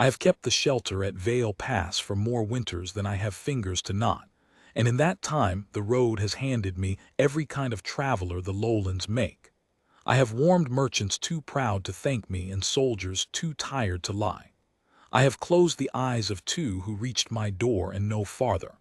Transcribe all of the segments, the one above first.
I have kept the shelter at Vale Pass for more winters than I have fingers to knot, and in that time the road has handed me every kind of traveler the lowlands make. I have warmed merchants too proud to thank me and soldiers too tired to lie. I have closed the eyes of two who reached my door and no farther.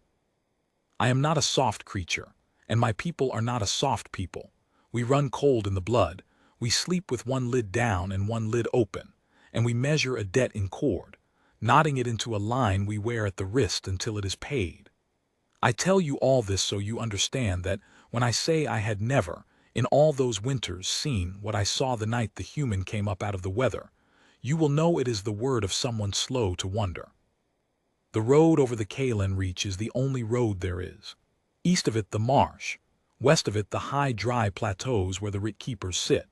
I am not a soft creature, and my people are not a soft people. We run cold in the blood, we sleep with one lid down and one lid open, and we measure a debt in cord, knotting it into a line we wear at the wrist until it is paid. I tell you all this so you understand that when I say I had never, in all those winters, seen what I saw the night the human came up out of the weather, you will know it is the word of someone slow to wonder. The road over the Kalen Reach is the only road there is. East of it the marsh, west of it the high dry plateaus where the writ keepers sit.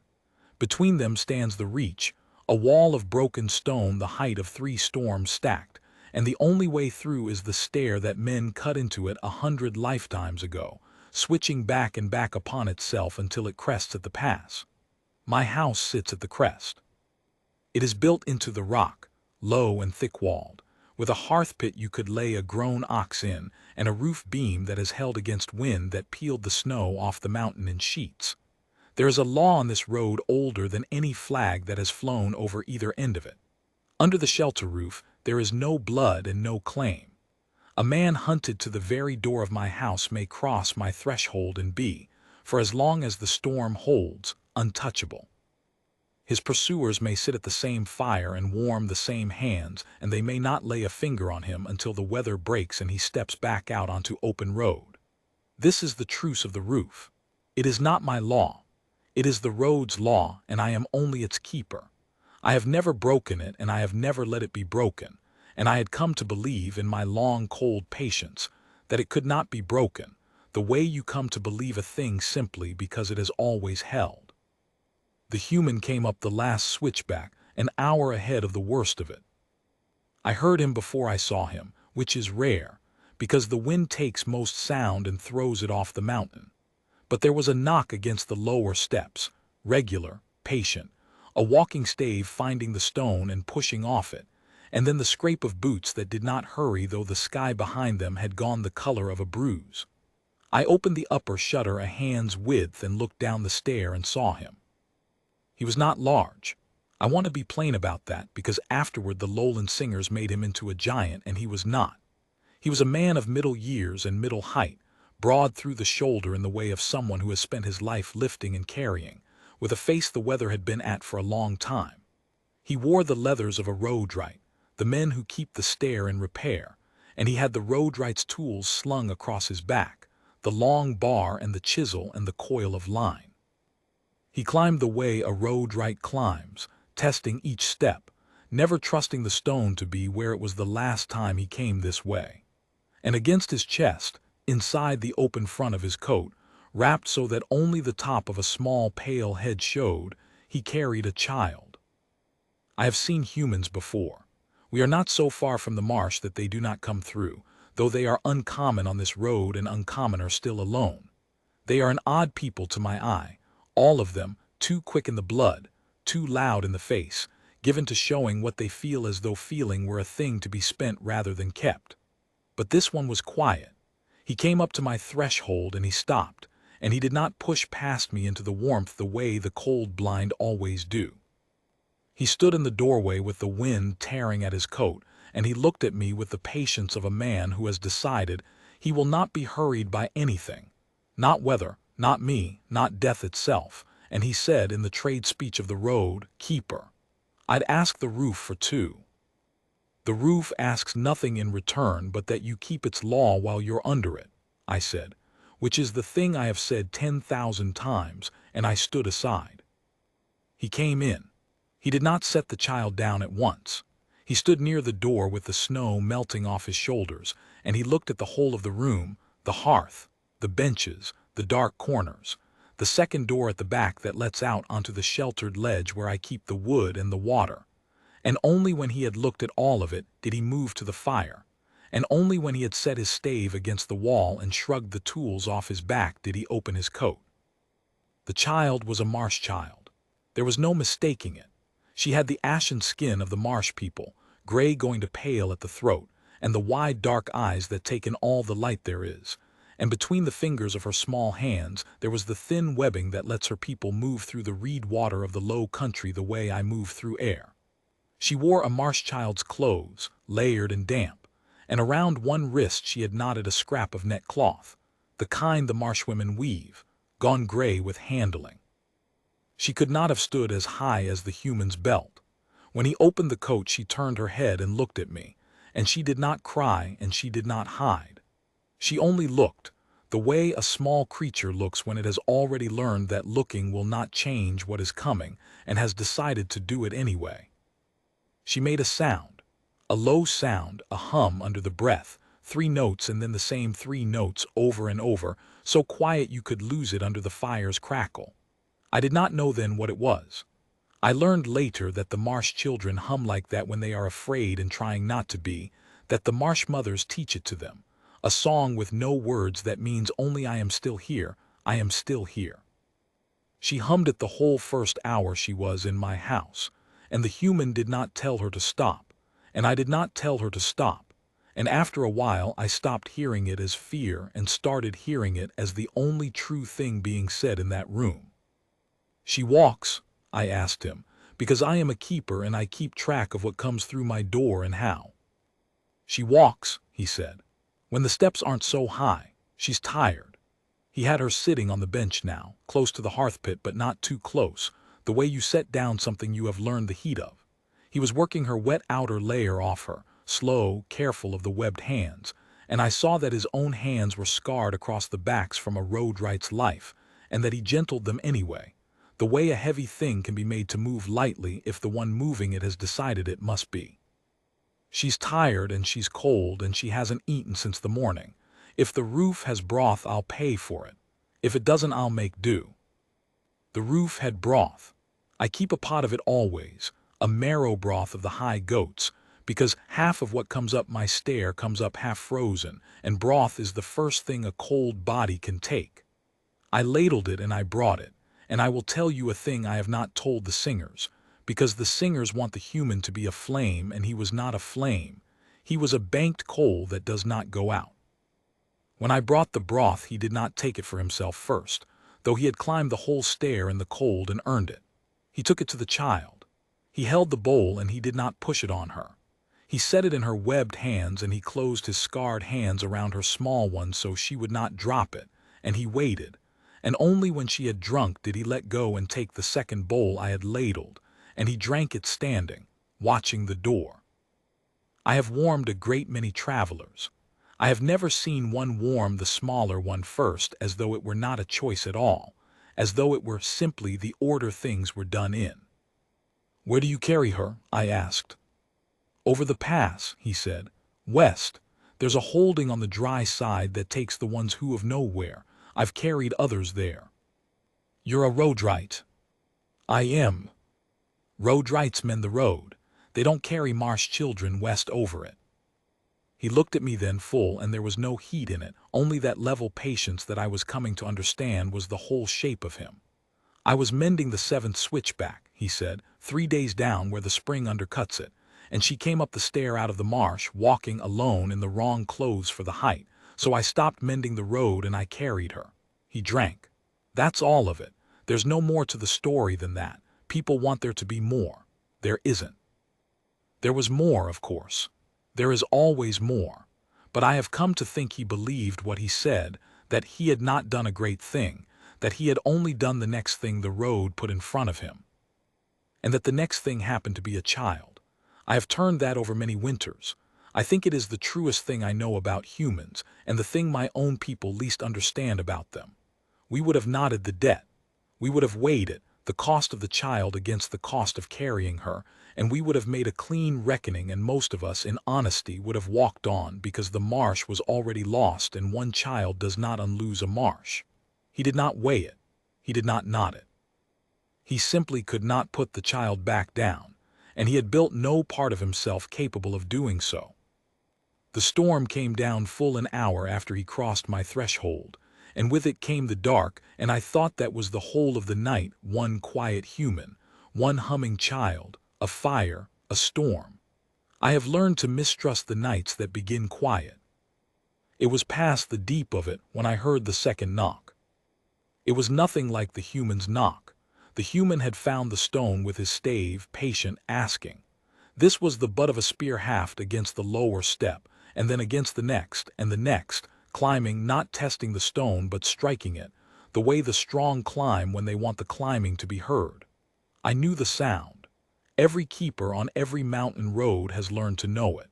Between them stands the reach, a wall of broken stone the height of 3 storms stacked, and the only way through is the stair that men cut into it 100 lifetimes ago, switching back and back upon itself until it crests at the pass. My house sits at the crest. It is built into the rock, low and thick-walled, with a hearth pit you could lay a grown ox in, and a roof beam that is held against wind that peeled the snow off the mountain in sheets. There is a law on this road older than any flag that has flown over either end of it. Under the shelter roof there is no blood and no claim. A man hunted to the very door of my house may cross my threshold and be, for as long as the storm holds, untouchable. His pursuers may sit at the same fire and warm the same hands, and they may not lay a finger on him until the weather breaks and he steps back out onto open road. This is the truce of the roof. It is not my law. It is the road's law, and I am only its keeper. I have never broken it, and I have never let it be broken, and I had come to believe in my long, cold patience that it could not be broken, the way you come to believe a thing simply because it has always held. The human came up the last switchback, an hour ahead of the worst of it. I heard him before I saw him, which is rare, because the wind takes most sound and throws it off the mountain. But there was a knock against the lower steps, regular, patient, a walking stave finding the stone and pushing off it, and then the scrape of boots that did not hurry though the sky behind them had gone the color of a bruise. I opened the upper shutter a hand's width and looked down the stair and saw him. He was not large. I want to be plain about that because afterward the lowland singers made him into a giant and he was not. He was a man of middle years and middle height, broad through the shoulder in the way of someone who has spent his life lifting and carrying, with a face the weather had been at for a long time. He wore the leathers of a roadwright, the men who keep the stair in repair, and he had the roadwright's tools slung across his back, the long bar and the chisel and the coil of line. He climbed the way a roadwright climbs, testing each step, never trusting the stone to be where it was the last time he came this way. And against his chest, inside the open front of his coat, wrapped so that only the top of a small pale head showed, he carried a child. I have seen humans before. We are not so far from the marsh that they do not come through, though they are uncommon on this road and uncommoner still alone. They are an odd people to my eye, all of them too quick in the blood, too loud in the face, given to showing what they feel as though feeling were a thing to be spent rather than kept. But this one was quiet. He came up to my threshold and he stopped, and he did not push past me into the warmth the way the cold blind always do. He stood in the doorway with the wind tearing at his coat, and he looked at me with the patience of a man who has decided he will not be hurried by anything, not weather, not me, not death itself, and he said in the trade speech of the road, "Keeper, I'd ask the roof for 2. The roof asks nothing in return but that you keep its law while you're under it," I said, which is the thing I have said 10,000 times, and I stood aside. He came in. He did not set the child down at once. He stood near the door with the snow melting off his shoulders, and he looked at the whole of the room, the hearth, the benches, the dark corners, the second door at the back that lets out onto the sheltered ledge where I keep the wood and the water. And only when he had looked at all of it did he move to the fire, and only when he had set his stave against the wall and shrugged the tools off his back did he open his coat. The child was a marsh child. There was no mistaking it. She had the ashen skin of the marsh people, gray going to pale at the throat, and the wide dark eyes that take in all the light there is. And between the fingers of her small hands there was the thin webbing that lets her people move through the reed water of the low country the way I move through air. She wore a marsh child's clothes, layered and damp, and around one wrist she had knotted a scrap of net cloth, the kind the marsh women weave, gone gray with handling. She could not have stood as high as the human's belt. When he opened the coat she turned her head and looked at me, and she did not cry and she did not hide. She only looked, the way a small creature looks when it has already learned that looking will not change what is coming and has decided to do it anyway. She made a sound, a low sound, a hum under the breath, 3 notes and then the same 3 notes over and over, so quiet you could lose it under the fire's crackle. I did not know then what it was. I learned later that the marsh children hum like that when they are afraid and trying not to be, that the marsh mothers teach it to them. A song with no words that means only I am still here, I am still here. She hummed it the whole first hour she was in my house, and the human did not tell her to stop, and I did not tell her to stop, and after a while I stopped hearing it as fear and started hearing it as the only true thing being said in that room. She walks, I asked him, because I am a keeper and I keep track of what comes through my door and how. She walks, he said. When the steps aren't so high, she's tired. He had her sitting on the bench now, close to the hearth pit but not too close, the way you set down something you have learned the heat of. He was working her wet outer layer off her, slow, careful of the webbed hands, and I saw that his own hands were scarred across the backs from a road-right's life, and that he gentled them anyway, the way a heavy thing can be made to move lightly if the one moving it has decided it must be. She's tired and she's cold and she hasn't eaten since the morning. If the roof has broth, I'll pay for it. If it doesn't, I'll make do. The roof had broth. I keep a pot of it always, a marrow broth of the high goats, because half of what comes up my stair comes up half frozen, and broth is the first thing a cold body can take. I ladled it and I brought it, and I will tell you a thing I have not told the singers, because the singers want the human to be a flame, and he was not a flame. He was a banked coal that does not go out. When I brought the broth he did not take it for himself first, though he had climbed the whole stair in the cold and earned it. He took it to the child. He held the bowl and he did not push it on her. He set it in her webbed hands and he closed his scarred hands around her small ones so she would not drop it, and he waited, and only when she had drunk did he let go and take the second bowl I had ladled, and he drank it standing, watching the door. I have warmed a great many travelers. I have never seen one warm the smaller one first as though it were not a choice at all, as though it were simply the order things were done in. "Where do you carry her?" I asked. "Over the pass," he said. "West. There's a holding on the dry side that takes the ones who of nowhere. I've carried others there." "You're a roadwright." "I am. Roadwrights mend the road. They don't carry marsh children west over it." He looked at me then full, and there was no heat in it, only that level patience that I was coming to understand was the whole shape of him. "I was mending the 7th switchback," he said, 3 days down where the spring undercuts it, and she came up the stair out of the marsh, walking alone in the wrong clothes for the height, so I stopped mending the road and I carried her. He drank. That's all of it. There's no more to the story than that. People want there to be more. There isn't. There was more, of course. There is always more. But I have come to think he believed what he said, that he had not done a great thing, that he had only done the next thing the road put in front of him. And that the next thing happened to be a child. I have turned that over many winters. I think it is the truest thing I know about humans, and the thing my own people least understand about them. We would have knotted the debt. We would have weighed it, the cost of the child against the cost of carrying her, and we would have made a clean reckoning, and most of us, in honesty, would have walked on, because the marsh was already lost, and one child does not unloose a marsh. He did not weigh it. He did not knot it. He simply could not put the child back down, and he had built no part of himself capable of doing so. The storm came down full an hour after he crossed my threshold, and with it came the dark, and I thought that was the whole of the night, one quiet human, one humming child, a fire, a storm. I have learned to mistrust the nights that begin quiet. It was past the deep of it when I heard the second knock. It was nothing like the human's knock. The human had found the stone with his stave, patient, asking. This was the butt of a spear haft against the lower step, and then against the next, and the next, climbing, not testing the stone but striking it, the way the strong climb when they want the climbing to be heard. I knew the sound. Every keeper on every mountain road has learned to know it.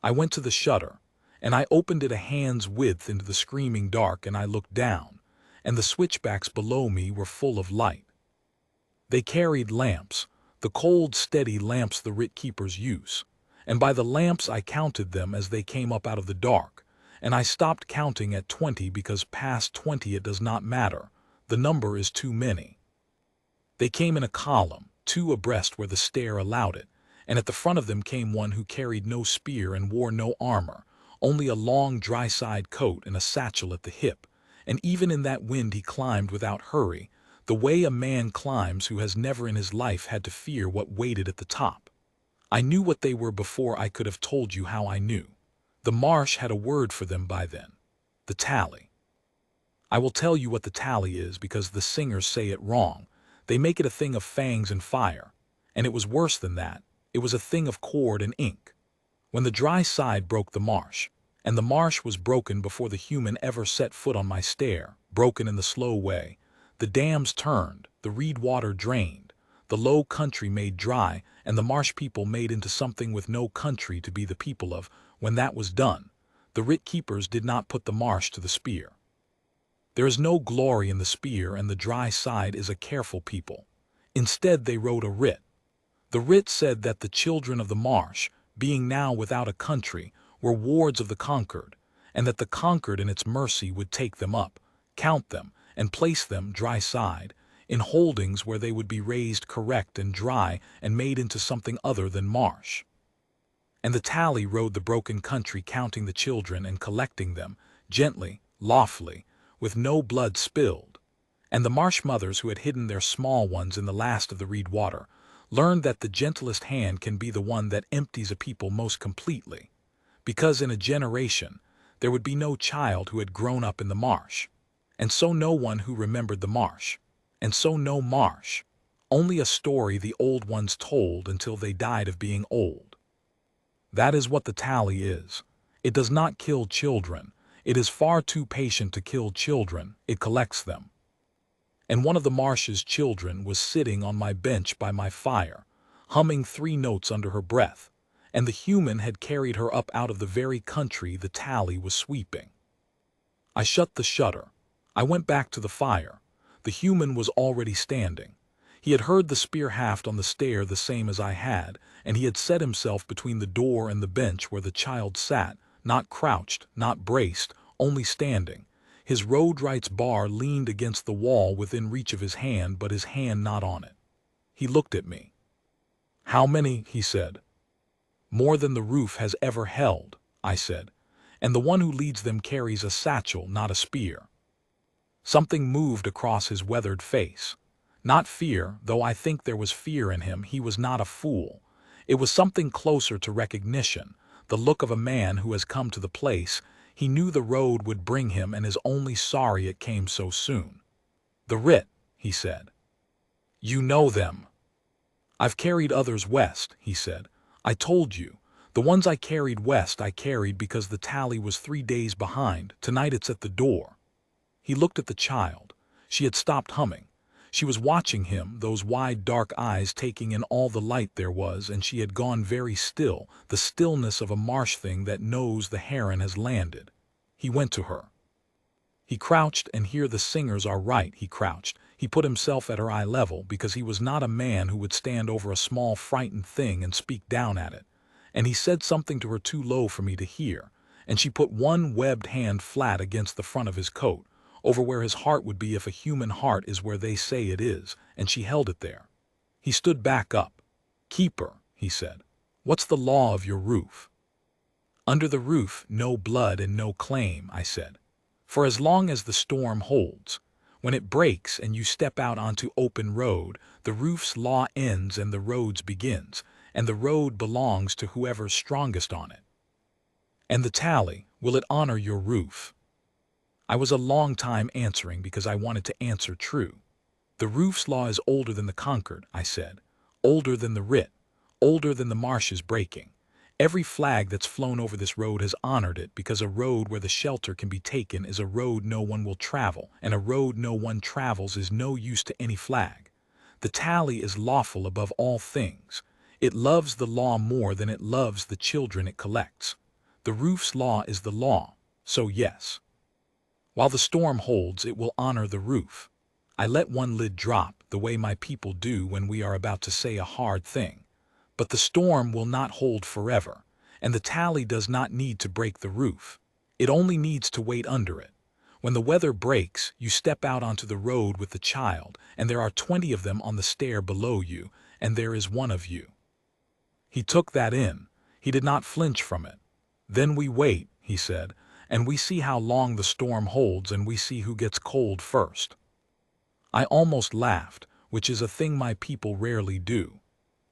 I went to the shutter, and I opened it a hand's width into the screaming dark, and I looked down, and the switchbacks below me were full of light. They carried lamps, the cold, steady lamps the writ keepers use, and by the lamps I counted them as they came up out of the dark, and I stopped counting at 20 because past 20 it does not matter, the number is too many. They came in a column, 2 abreast where the stair allowed it, and at the front of them came one who carried no spear and wore no armor, only a long dry-side coat and a satchel at the hip, and even in that wind he climbed without hurry, the way a man climbs who has never in his life had to fear what waited at the top. I knew what they were before I could have told you how I knew. The marsh had a word for them by then. The tally. I will tell you what the tally is because the singers say it wrong. They make it a thing of fangs and fire. And it was worse than that. It was a thing of cord and ink. When the dry side broke the marsh, and the marsh was broken before the human ever set foot on my stair, broken in the slow way, the dams turned, the reed water drained, the low country made dry, and the marsh people made into something with no country to be the people of. When that was done, the writ keepers did not put the marsh to the spear. There is no glory in the spear, and the dry side is a careful people. Instead they wrote a writ. The writ said that the children of the marsh, being now without a country, were wards of the conquered, and that the conquered in its mercy would take them up, count them, and place them, dry side, in holdings where they would be raised correct and dry and made into something other than marsh. And the tally rode the broken country, counting the children and collecting them, gently, lawfully, with no blood spilled. And the marsh mothers who had hidden their small ones in the last of the reed water learned that the gentlest hand can be the one that empties a people most completely, because in a generation there would be no child who had grown up in the marsh, and so no one who remembered the marsh, and so no marsh, only a story the old ones told until they died of being old. That is what the tally is. It does not kill children. It is far too patient to kill children. It collects them. And one of the marsh's children was sitting on my bench by my fire, humming 3 notes under her breath, and the human had carried her up out of the very country the tally was sweeping. I shut the shutter. I went back to the fire. The human was already standing. He had heard the spear haft on the stair the same as I had, and he had set himself between the door and the bench where the child sat, not crouched, not braced, only standing. His Roadwright's bar leaned against the wall within reach of his hand, but his hand not on it. He looked at me. "How many?" he said. "More than the roof has ever held," I said, "and the one who leads them carries a satchel, not a spear." Something moved across his weathered face. Not fear, though I think there was fear in him. He was not a fool. It was something closer to recognition, the look of a man who has come to the place. He knew the road would bring him and is only sorry it came so soon. "The writ," he said. "You know them." "I've carried others west," he said. "I told you. The ones I carried west I carried because the tally was 3 days behind. Tonight it's at the door." He looked at the child. She had stopped humming. She was watching him, those wide dark eyes taking in all the light there was, and she had gone very still, the stillness of a marsh thing that knows the heron has landed. He went to her. He crouched, and here the singers are right, he crouched. He put himself at her eye level because he was not a man who would stand over a small frightened thing and speak down at it. And he said something to her too low for me to hear, and she put one webbed hand flat against the front of his coat, over where his heart would be if a human heart is where they say it is, and she held it there. He stood back up. "Keeper," he said, "what's the law of your roof?" "Under the roof, no blood and no claim," I said. "For as long as the storm holds. When it breaks and you step out onto open road, the roof's law ends and the road's begins, and the road belongs to whoever's strongest on it. And the tally, will it honor your roof? I was a long time answering because I wanted to answer true. The roof's law is older than the Concord, I said. Older than the writ. Older than the marshes breaking. Every flag that's flown over this road has honored it, because a road where the shelter can be taken is a road no one will travel, and a road no one travels is no use to any flag. The tally is lawful above all things. It loves the law more than it loves the children it collects. The roof's law is the law, so yes. While the storm holds, it will honor the roof. I let one lid drop, the way my people do when we are about to say a hard thing. But the storm will not hold forever, and the tally does not need to break the roof. It only needs to wait under it. When the weather breaks, you step out onto the road with the child, and there are 20 of them on the stair below you, and there is one of you. He took that in. He did not flinch from it. Then we wait, he said, and we see how long the storm holds, and we see who gets cold first. I almost laughed, which is a thing my people rarely do.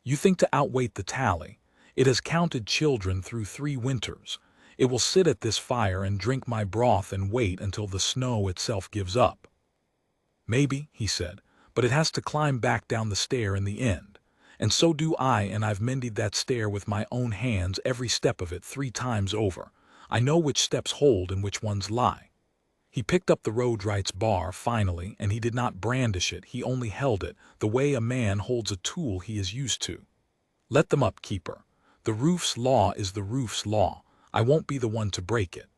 You think to outweight the tally. It has counted children through 3 winters. It will sit at this fire and drink my broth and wait until the snow itself gives up. Maybe, he said, but it has to climb back down the stair in the end. And so do I, and I've mended that stair with my own hands, every step of it 3 times over. I know which steps hold and which ones lie. He picked up the Roadwright's bar finally, and he did not brandish it, he only held it, the way a man holds a tool he is used to. Let them up, keeper. The roof's law is the roof's law. I won't be the one to break it.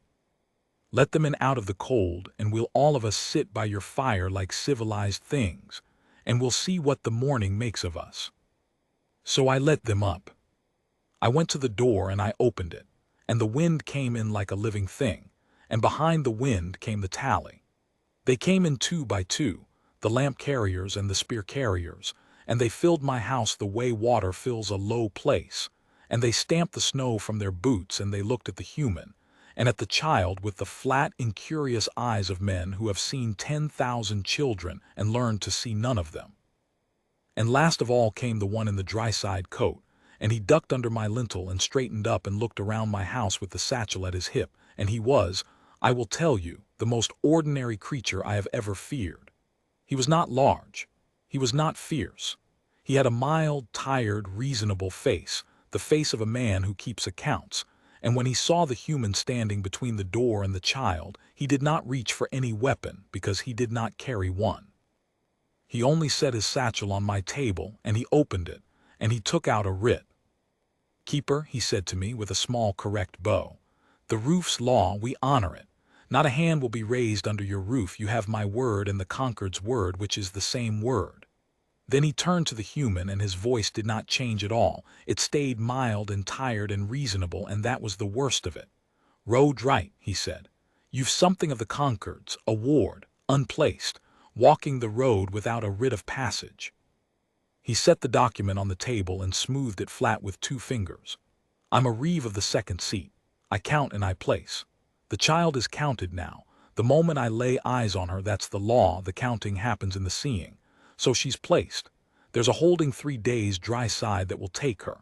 Let them in out of the cold, and we'll all of us sit by your fire like civilized things, and we'll see what the morning makes of us. So I let them up. I went to the door and I opened it, and the wind came in like a living thing, and behind the wind came the tally. They came in 2 by 2, the lamp carriers and the spear carriers, and they filled my house the way water fills a low place, and they stamped the snow from their boots, and they looked at the human, and at the child with the flat, incurious eyes of men who have seen 10,000 children and learned to see none of them. And last of all came the one in the dry-side coat, and he ducked under my lintel and straightened up and looked around my house with the satchel at his hip, and he was, I will tell you, the most ordinary creature I have ever feared. He was not large. He was not fierce. He had a mild, tired, reasonable face, the face of a man who keeps accounts, and when he saw the human standing between the door and the child, he did not reach for any weapon because he did not carry one. He only set his satchel on my table, and he opened it, and he took out a writ. Keeper, he said to me with a small correct bow, the roof's law, we honor it. Not a hand will be raised under your roof. You have my word and the Concord's word, which is the same word. Then he turned to the human, and his voice did not change at all. It stayed mild and tired and reasonable, and that was the worst of it. Roadwright, he said. You've something of the Concord's, a ward, unplaced, walking the road without a writ of passage. He set the document on the table and smoothed it flat with 2 fingers. I'm a reeve of the 2nd seat. I count and I place. The child is counted now. The moment I lay eyes on her, that's the law. The counting happens in the seeing. So she's placed. There's a holding 3 days dry side that will take her.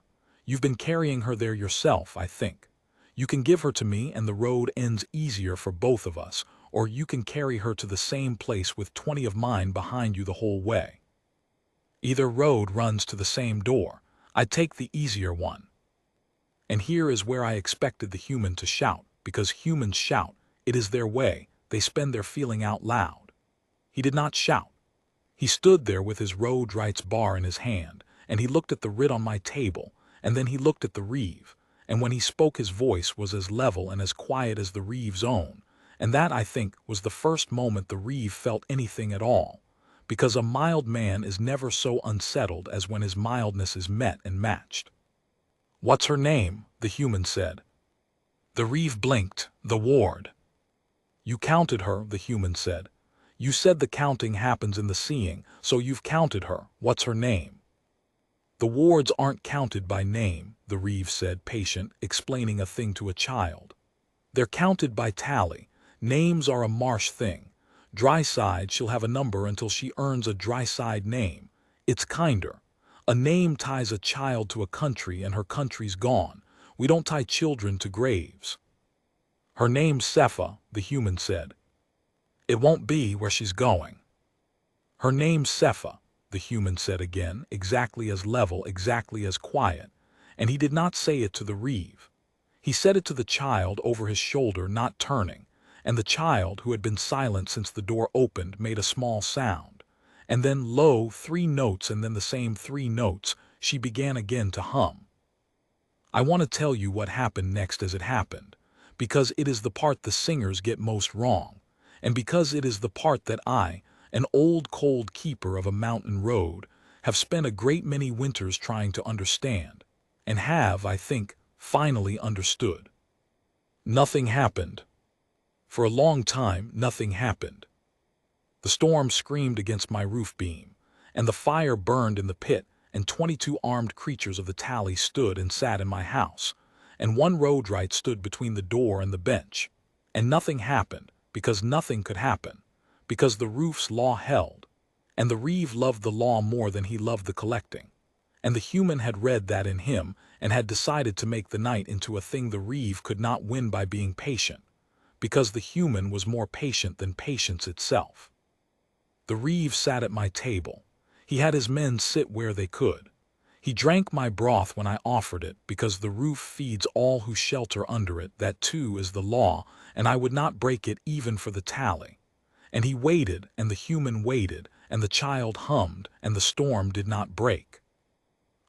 You've been carrying her there yourself, I think. You can give her to me and the road ends easier for both of us, or you can carry her to the same place with 20 of mine behind you the whole way. Either road runs to the same door. I'd take the easier one. And here is where I expected the human to shout, because humans shout. It is their way. They spend their feeling out loud. He did not shout. He stood there with his Roadwright's bar in his hand, and he looked at the writ on my table, and then he looked at the reeve, and when he spoke his voice was as level and as quiet as the reeve's own, and that, I think, was the first moment the reeve felt anything at all, because a mild man is never so unsettled as when his mildness is met and matched. What's her name? The human said. The reeve blinked. The ward. You counted her, the human said. You said the counting happens in the seeing, so you've counted her. What's her name? The wards aren't counted by name, the reeve said, patient, explaining a thing to a child. They're counted by tally. Names are a marsh thing. Dry side, she'll have a number until she earns a dry side name. It's kinder. A name ties a child to a country and her country's gone. We don't tie children to graves. Her name's Sepha, the human said. It won't be where she's going. Her name's Sepha, the human said again, exactly as level, exactly as quiet, and he did not say it to the reeve. He said it to the child over his shoulder, not turning, and the child, who had been silent since the door opened, made a small sound. And then, lo, 3 notes, and then the same 3 notes, she began again to hum. I want to tell you what happened next as it happened, because it is the part the singers get most wrong, and because it is the part that I, an old cold keeper of a mountain road, have spent a great many winters trying to understand, and have, I think, finally understood. Nothing happened. For a long time, nothing happened. The storm screamed against my roof beam, and the fire burned in the pit, and 22 armed creatures of the tally stood and sat in my house, and 1 roadwright stood between the door and the bench. And nothing happened, because nothing could happen, because the roof's law held, and the reeve loved the law more than he loved the collecting, and the human had read that in him, and had decided to make the night into a thing the reeve could not win by being patient, because the human was more patient than patience itself. The reeve sat at my table. He had his men sit where they could. He drank my broth when I offered it, because the roof feeds all who shelter under it. That too is the law, and I would not break it even for the tally. And he waited, and the human waited, and the child hummed, and the storm did not break.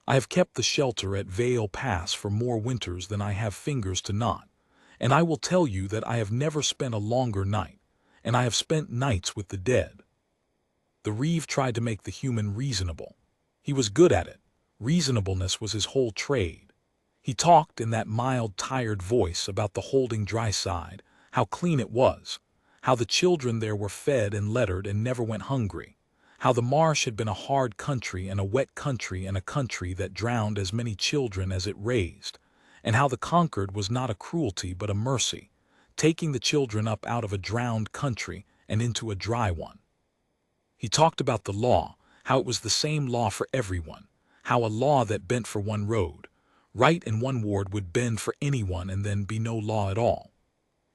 I have kept the shelter at Vale Pass for more winters than I have fingers to knot, and I will tell you that I have never spent a longer night, and I have spent nights with the dead. The reeve tried to make the human reasonable. He was good at it. Reasonableness was his whole trade. He talked in that mild, tired voice about the holding dry side, how clean it was, how the children there were fed and lettered and never went hungry, how the marsh had been a hard country and a wet country and a country that drowned as many children as it raised, and how the conquered was not a cruelty but a mercy, taking the children up out of a drowned country and into a dry one. He talked about the law, how it was the same law for everyone, how a law that bent for one road, right in one ward, would bend for anyone and then be no law at all.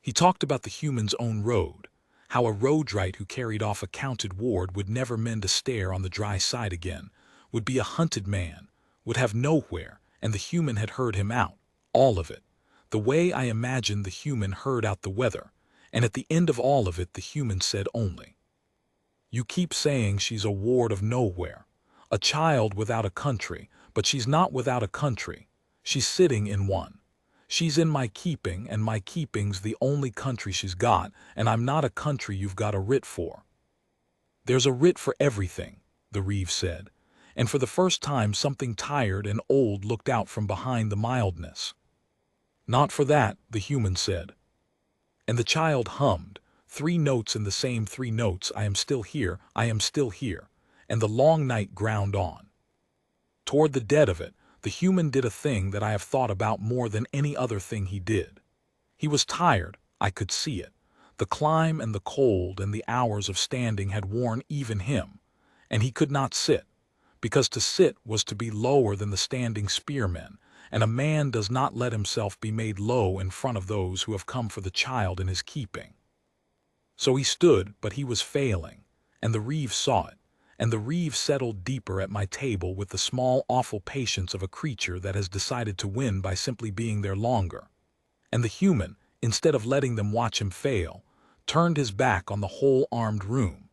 He talked about the human's own road, how a roadwright who carried off a counted ward would never mend a stair on the dry side again, would be a hunted man, would have nowhere, and the human had heard him out, all of it, the way I imagined the human heard out the weather, and at the end of all of it the human said only, "You keep saying she's a ward of nowhere, a child without a country, but she's not without a country. She's sitting in one. She's in my keeping, and my keeping's the only country she's got, and I'm not a country you've got a writ for." "There's a writ for everything," the reeve said, and for the first time something tired and old looked out from behind the mildness. "Not for that," the human said. And the child hummed, 3 notes in the same 3 notes, "I am still here, I am still here," and the long night ground on. Toward the dead of it, the human did a thing that I have thought about more than any other thing he did. He was tired, I could see it. The climb and the cold and the hours of standing had worn even him, and he could not sit, because to sit was to be lower than the standing spearmen, and a man does not let himself be made low in front of those who have come for the child in his keeping. So he stood, but he was failing, and the reeve saw it, and the reeve settled deeper at my table with the small, awful patience of a creature that has decided to win by simply being there longer. And the human, instead of letting them watch him fail, turned his back on the whole armed room.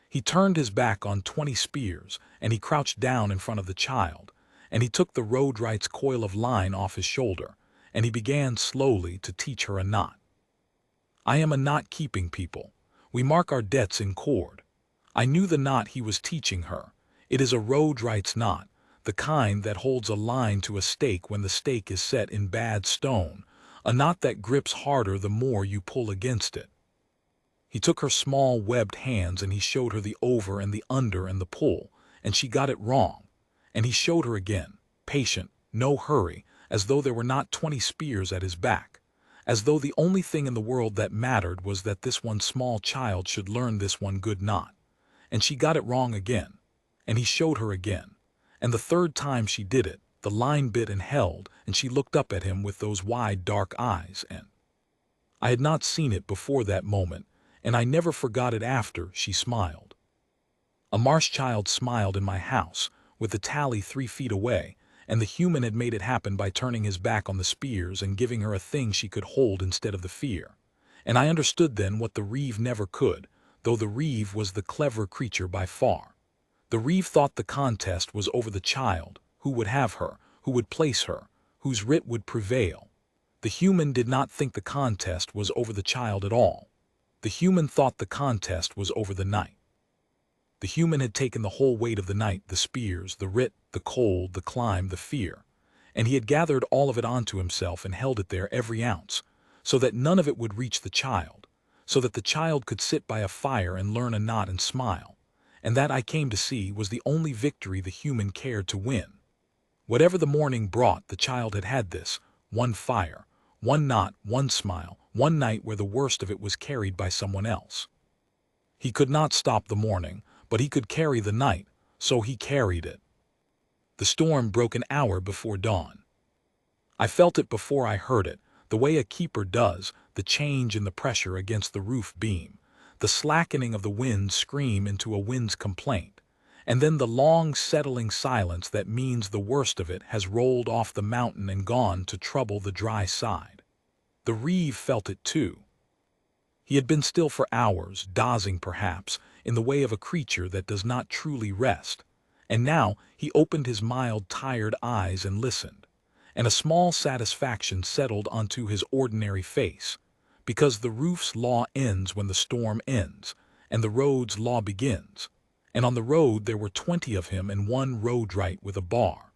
He turned his back on 20 spears, and he crouched down in front of the child, and he took the roadwright's coil of line off his shoulder, and he began slowly to teach her a knot. I am a knot-keeping people. We mark our debts in cord. I knew the knot he was teaching her. It is a roadwright's knot, the kind that holds a line to a stake when the stake is set in bad stone, a knot that grips harder the more you pull against it. He took her small webbed hands and he showed her the over and the under and the pull, and she got it wrong. And he showed her again, patient, no hurry, as though there were not 20 spears at his back, as though the only thing in the world that mattered was that this one small child should learn this one good knot. And she got it wrong again, and he showed her again, And the third time she did it, the line bit and held, and she looked up at him with those wide, dark eyes, and I had not seen it before that moment, and I never forgot it after. She smiled. A marsh child smiled in my house, with the tally 3 feet away, and the human had made it happen by turning his back on the spears and giving her a thing she could hold instead of the fear. And I understood then what the reeve never could, though the reeve was the clever creature by far. The reeve thought the contest was over the child, who would have her, who would place her, whose writ would prevail. The human did not think the contest was over the child at all. The human thought the contest was over the night. The human had taken the whole weight of the night, the spears, the writ, the cold, the climb, the fear, and he had gathered all of it onto himself and held it there, every ounce, so that none of it would reach the child, so that the child could sit by a fire and learn a knot and smile, and that, I came to see, was the only victory the human cared to win. Whatever the morning brought, the child had had this, one fire, one knot, one smile, one night where the worst of it was carried by someone else. He could not stop the morning, but he could carry the night, so he carried it. The storm broke an hour before dawn. I felt it before I heard it, the way a keeper does, the change in the pressure against the roof beam, the slackening of the wind's scream into a wind's complaint, and then the long settling silence that means the worst of it has rolled off the mountain and gone to trouble the dry side. The reeve felt it too. He had been still for hours, dozing perhaps, in the way of a creature that does not truly rest, and now he opened his mild, tired eyes and listened, and a small satisfaction settled onto his ordinary face, because the roof's law ends when the storm ends, and the road's law begins, and on the road there were 20 of him and one rode right with a bar.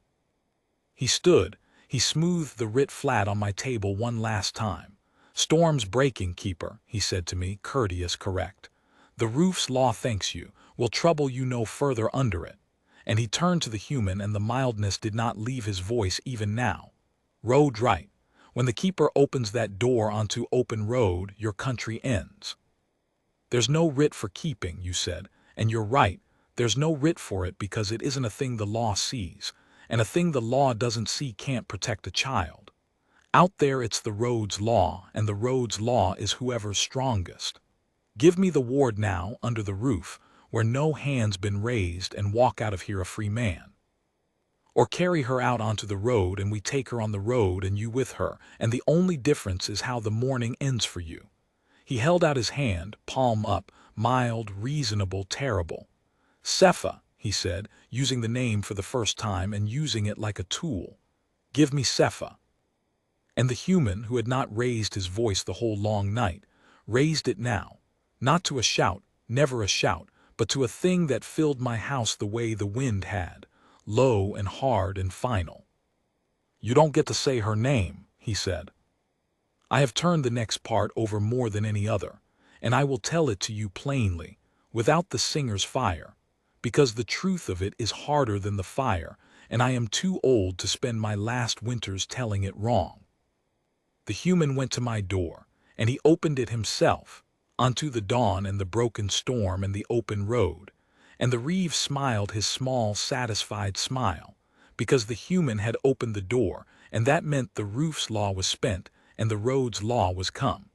He stood, he smoothed the writ flat on my table one last time. "Storm's breaking, keeper," he said to me, courteous, correct. "The roof's law thanks you, will trouble you no further under it." And he turned to the human, and the mildness did not leave his voice even now. "Road right. When the keeper opens that door onto open road, your country ends. There's no writ for keeping," you said, and you're right, there's no writ for it because it isn't a thing the law sees, and a thing the law doesn't see can't protect a child. Out there it's the road's law, and the road's law is whoever's strongest. Give me the ward now, under the roof, where no hand's been raised, and walk out of here a free man. Or carry her out onto the road, and we take her on the road and you with her, and the only difference is how the morning ends for you." He held out his hand, palm up, mild, reasonable, terrible. "Sepha," he said, using the name for the first time and using it like a tool. "Give me Sepha." And the human, who had not raised his voice the whole long night, raised it now, not to a shout, never a shout, but to a thing that filled my house the way the wind had, low and hard and final. "You don't get to say her name," he said. "I have turned the next part over more than any other, and I will tell it to you plainly, without the singer's fire, because the truth of it is harder than the fire, and I am too old to spend my last winters telling it wrong." The human went to my door, and he opened it himself, onto the dawn and the broken storm and the open road, and the reeve smiled his small, satisfied smile, because the human had opened the door, and that meant the roof's law was spent, and the road's law was come.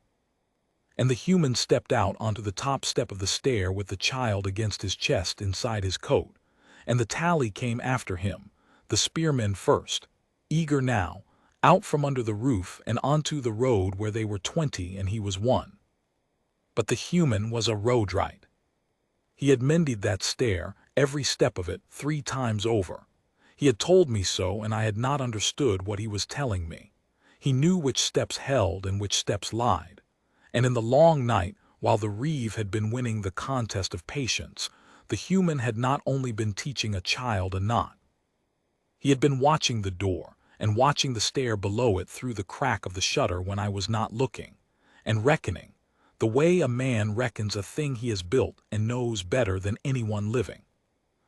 And the human stepped out onto the top step of the stair with the child against his chest inside his coat, and the tally came after him, the spearmen first, eager now, out from under the roof and onto the road where they were 20 and he was 1. But the human was a road right. He had mended that stair, every step of it, 3 times over. He had told me so, and I had not understood what he was telling me. He knew which steps held and which steps lied. And in the long night, while the reeve had been winning the contest of patience, the human had not only been teaching a child a knot. He had been watching the door, and watching the stair below it through the crack of the shutter when I was not looking, and reckoning, the way a man reckons a thing he has built and knows better than anyone living.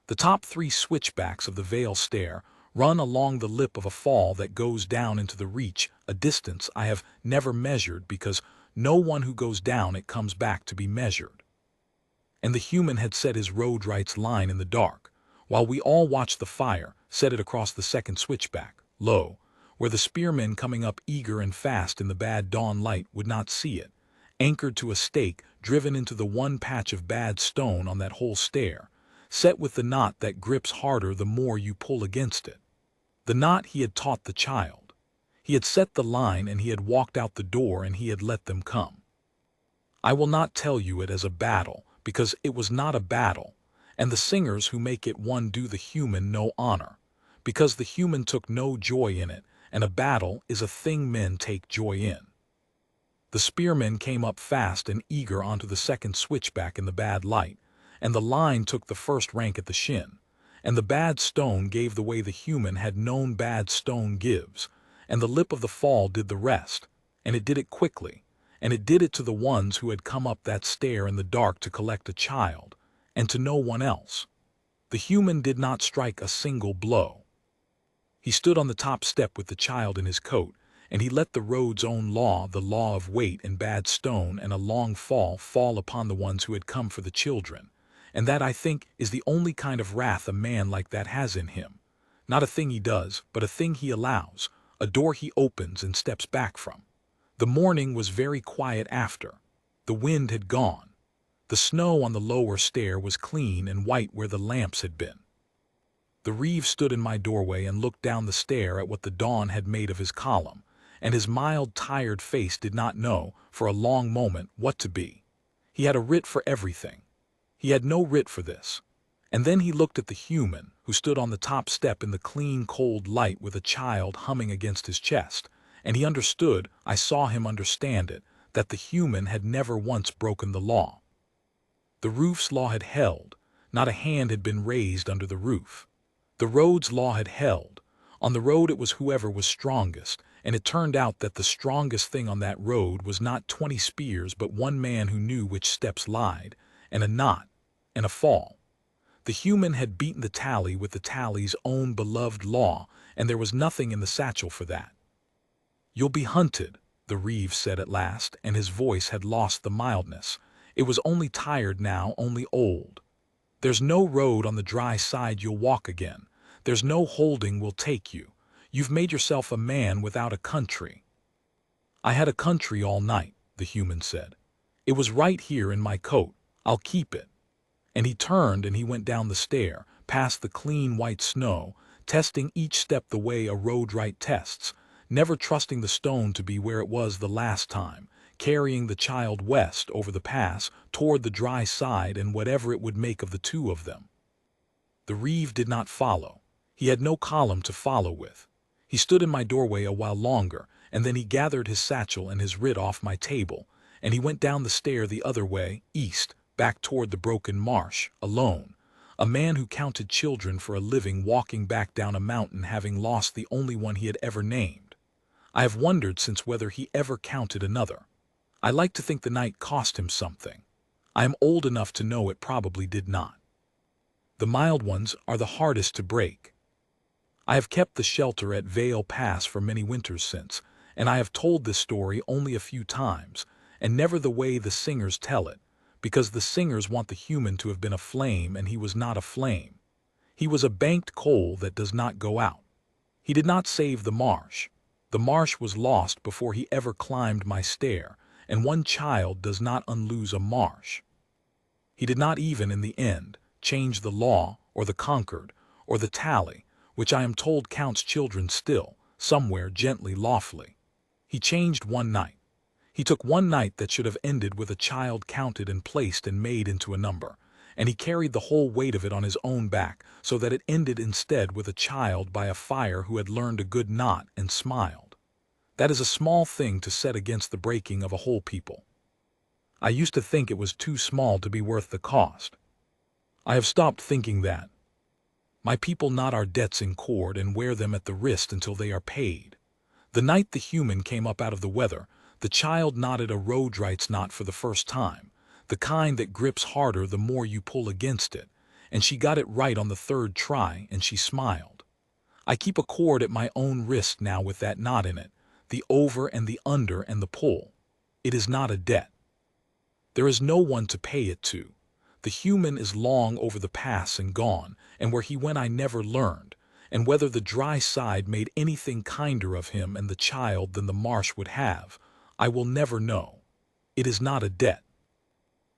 The top 3 switchbacks of the Vale stair run along the lip of a fall that goes down into the reach, a distance I have never measured because no one who goes down it comes back to be measured. And the human had set his road right's line in the dark, while we all watched the fire, set it across the second switchback, low, where the spearmen coming up eager and fast in the bad dawn light would not see it, anchored to a stake driven into the one patch of bad stone on that whole stair, set with the knot that grips harder the more you pull against it. The knot he had taught the child. He had set the line and he had walked out the door and he had let them come. I will not tell you it as a battle, because it was not a battle, and the singers who make it one do the human no honor, because the human took no joy in it, and a battle is a thing men take joy in. The spearmen came up fast and eager onto the second switchback in the bad light, and the line took the first rank at the shin, and the bad stone gave the way the human had known bad stone gives, and the lip of the fall did the rest, and it did it quickly, and it did it to the ones who had come up that stair in the dark to collect a child, and to no one else. The human did not strike a single blow. He stood on the top step with the child in his coat, and he let the road's own law, the law of weight and bad stone and a long fall upon the ones who had come for the children, and that, I think, is the only kind of wrath a man like that has in him. Not a thing he does, but a thing he allows, a door he opens and steps back from. The morning was very quiet after. The wind had gone. The snow on the lower stair was clean and white where the lamps had been. The reeve stood in my doorway and looked down the stair at what the dawn had made of his column, and his mild, tired face did not know, for a long moment, what to be. He had a writ for everything. He had no writ for this. And then he looked at the human, who stood on the top step in the clean, cold light with a child humming against his chest, and he understood, I saw him understand it, that the human had never once broken the law. The roof's law had held. Not a hand had been raised under the roof. The road's law had held. On the road it was whoever was strongest, and it turned out that the strongest thing on that road was not 20 spears but one man who knew which steps lied, and a knot, and a fall. The human had beaten the tally with the tally's own beloved law, and there was nothing in the satchel for that. "You'll be hunted," the reeve said at last, and his voice had lost the mildness. It was only tired now, only old. "There's no road on the dry side you'll walk again. There's no holding will take you. You've made yourself a man without a country." "I had a country all night," the human said. "It was right here in my coat. I'll keep it." And he turned and he went down the stair, past the clean white snow, testing each step the way a road-right tests, never trusting the stone to be where it was the last time, carrying the child west over the pass toward the dry side and whatever it would make of the two of them. The reeve did not follow. He had no column to follow with. He stood in my doorway a while longer, and then he gathered his satchel and his writ off my table, and he went down the stair the other way, east, back toward the broken marsh, alone, a man who counted children for a living walking back down a mountain having lost the only one he had ever named. I have wondered since whether he ever counted another. I like to think the night cost him something. I am old enough to know it probably did not. The mild ones are the hardest to break. I have kept the shelter at Vale Pass for many winters since, and I have told this story only a few times, and never the way the singers tell it, because the singers want the human to have been a flame, and he was not a flame. He was a banked coal that does not go out. He did not save the marsh. The marsh was lost before he ever climbed my stair, and one child does not unloose a marsh. He did not even, in the end, change the law, or the concord, or the tally, which I am told counts children still, somewhere gently lawfully. He changed one night. He took one night that should have ended with a child counted and placed and made into a number, and he carried the whole weight of it on his own back, so that it ended instead with a child by a fire who had learned a good knot and smiled. That is a small thing to set against the breaking of a whole people. I used to think it was too small to be worth the cost. I have stopped thinking that. My people knot our debts in cord and wear them at the wrist until they are paid. The night the human came up out of the weather, the child knotted a road-right's knot for the first time, the kind that grips harder the more you pull against it, and she got it right on the third try, and she smiled. I keep a cord at my own wrist now with that knot in it, the over and the under and the pull. It is not a debt. There is no one to pay it to. The human is long over the pass and gone, and where he went I never learned, and whether the dry side made anything kinder of him and the child than the marsh would have, I will never know. It is not a debt.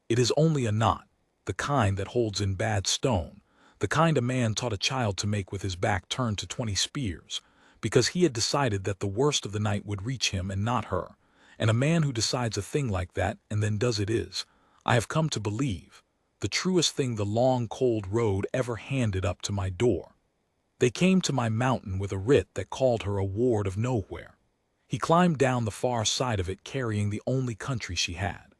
It is only a knot, the kind that holds in bad stone, the kind a man taught a child to make with his back turned to 20 spears, because he had decided that the worst of the night would reach him and not her. And a man who decides a thing like that and then does it is, I have come to believe, the truest thing the long, cold road ever handed up to my door. They came to my mountain with a writ that called her a ward of nowhere. He climbed down the far side of it carrying the only country she had.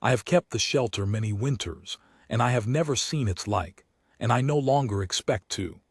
I have kept the shelter many winters, and I have never seen its like, and I no longer expect to.